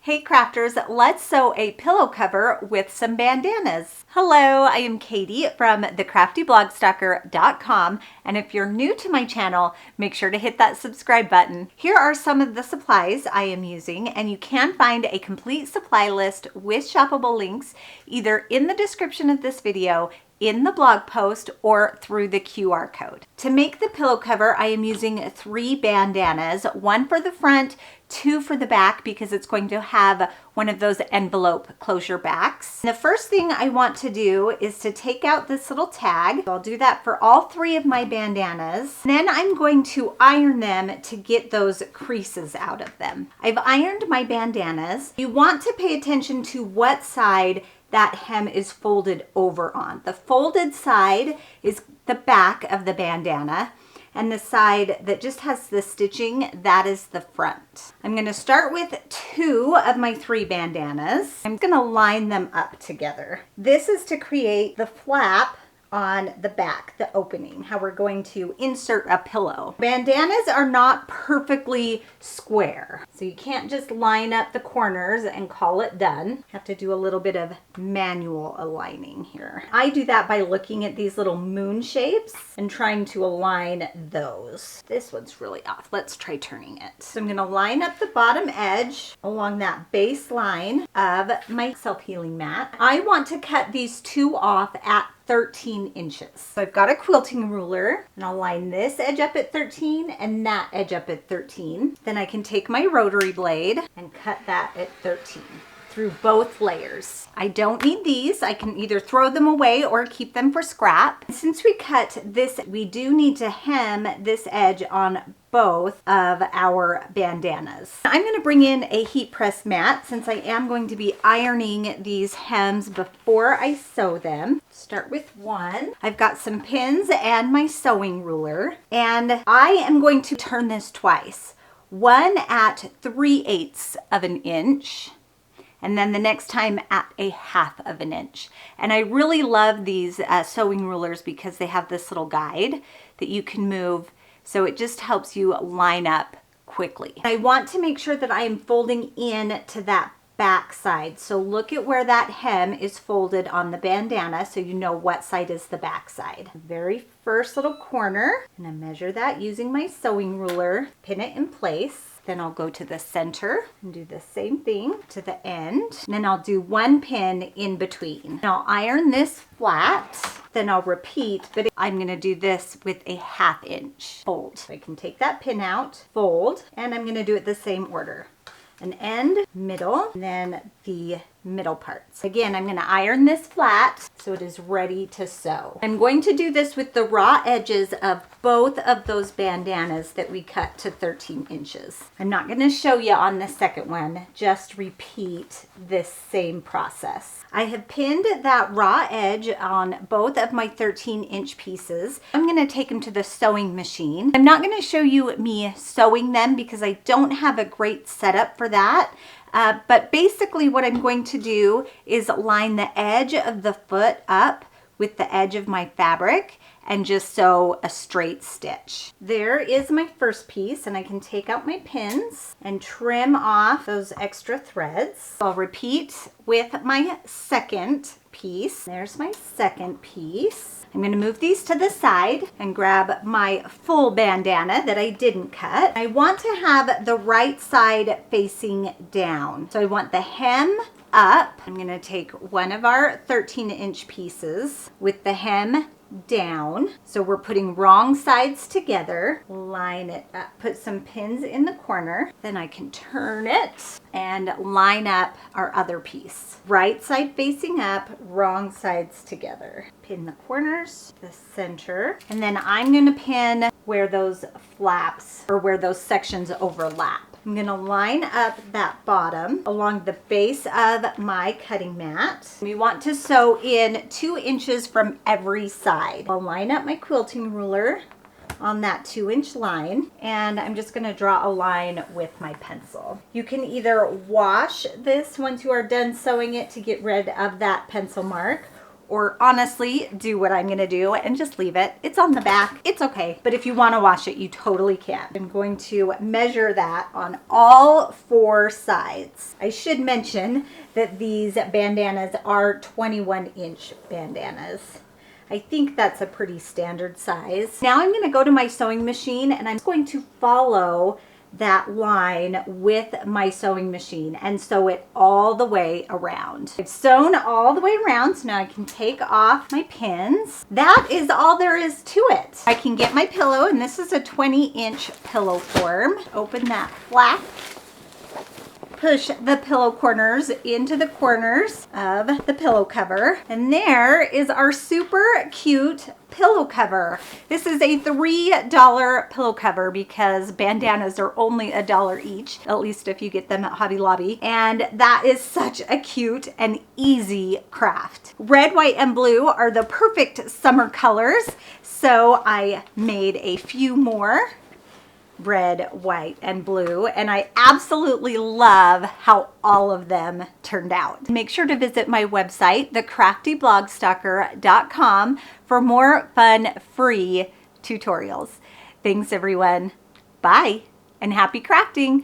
Hey crafters, let's sew a pillow cover with some bandanas. Hello, I am Katie from thecraftyblogStalker.com, and if you're new to my channel, make sure to hit that subscribe button. Here are some of the supplies I am using, and you can find a complete supply list with shoppable links either in the description of this video, in the blog post, or through the QR code. To make the pillow cover, I am using 3 bandanas, 1 for the front, 2 for the back because it's going to have one of those envelope closure backs. The first thing I want to do is to take out this little tag. I'll do that for all 3 of my bandanas. Then I'm going to iron them to get those creases out of them. I've ironed my bandanas. You want to pay attention to what side that hem is folded over on. The folded side is the back of the bandana, and the side that just has the stitching, that is the front. I'm gonna start with 2 of my 3 bandanas. I'm gonna line them up together. This is to create the flap on the back, the opening, how we're going to insert a pillow. Bandanas are not perfectly square, so you can't just line up the corners and call it done. You have to do a little bit of manual aligning here. I do that by looking at these little moon shapes and trying to align those. This one's really off. Let's try turning it. So I'm gonna line up the bottom edge along that base line of my self-healing mat. I want to cut these 2 off at 13 inches. So I've got a quilting ruler, and I'll line this edge up at 13 and that edge up at 13. Then I can take my rotary blade and cut that at 13 through both layers. I don't need these. I can either throw them away or keep them for scrap. Since we cut this, we do need to hem this edge on both of our bandanas. I'm going to bring in a heat press mat since I am going to be ironing these hems before I sew them. Start with 1. I've got some pins and my sewing ruler, and I am going to turn this twice. One at 3/8 of an inch, and then the next time at a 1/2 of an inch. And I really love these sewing rulers because they have this little guide that you can move, so it just helps you line up quickly. I want to make sure that I am folding in to that back side. So look at where that hem is folded on the bandana so you know what side is the back side. Very first little corner, and I measure that using my sewing ruler, pin it in place. Then I'll go to the center and do the same thing to the end. And then I'll do 1 pin in between. And I'll iron this flat. Then I'll repeat, but I'm gonna do this with a 1/2 inch fold. So I can take that pin out, fold, and I'm gonna do it the same order. An end, middle, and then the middle parts. Again, I'm going to iron this flat so it is ready to sew. I'm going to do this with the raw edges of both of those bandanas that we cut to 13 inches. I'm not going to show you on the second one, just repeat this same process. I have pinned that raw edge on both of my 13-inch pieces. I'm going to take them to the sewing machine. I'm not going to show you me sewing them because I don't have a great setup for that. But basically what I'm going to do is line the edge of the foot up with the edge of my fabric and just sew a straight stitch. There is my first piece, and I can take out my pins and trim off those extra threads. I'll repeat with my second piece. There's my second piece. I'm going to move these to the side and grab my full bandana that I didn't cut. I want to have the right side facing down. So I want the hem up. I'm going to take one of our 13-inch pieces with the hem down. So we're putting wrong sides together. Line it up. Put some pins in the corner. Then I can turn it and line up our other piece. Right side facing up, wrong sides together. Pin the corners, the center, and then I'm going to pin where those flaps or where those sections overlap. I'm going to line up that bottom along the base of my cutting mat. We want to sew in 2 inches from every side. I'll line up my quilting ruler on that 2-inch line, and I'm just going to draw a line with my pencil. You can either wash this once you are done sewing it to get rid of that pencil mark, or honestly do what I'm gonna do and just leave it. It's on the back, it's okay. But if you wanna wash it, you totally can. I'm going to measure that on all 4 sides. I should mention that these bandanas are 21-inch bandanas. I think that's a pretty standard size. Now I'm going to go to my sewing machine and I'm going to follow that line with my sewing machine and sew it all the way around. I've sewn all the way around, so now I can take off my pins. That is all there is to it. I can get my pillow, and this is a 20-inch pillow form. Open that flap. Push the pillow corners into the corners of the pillow cover. And there is our super cute pillow cover. This is a $3 pillow cover because bandanas are only $1 each, at least if you get them at Hobby Lobby. And that is such a cute and easy craft. Red, white, and blue are the perfect summer colors. So I made a few more. Red, white, and blue, and I absolutely love how all of them turned out. Make sure to visit my website, thecraftyblogStalker.com, for more fun, free tutorials. Thanks everyone. Bye, and happy crafting.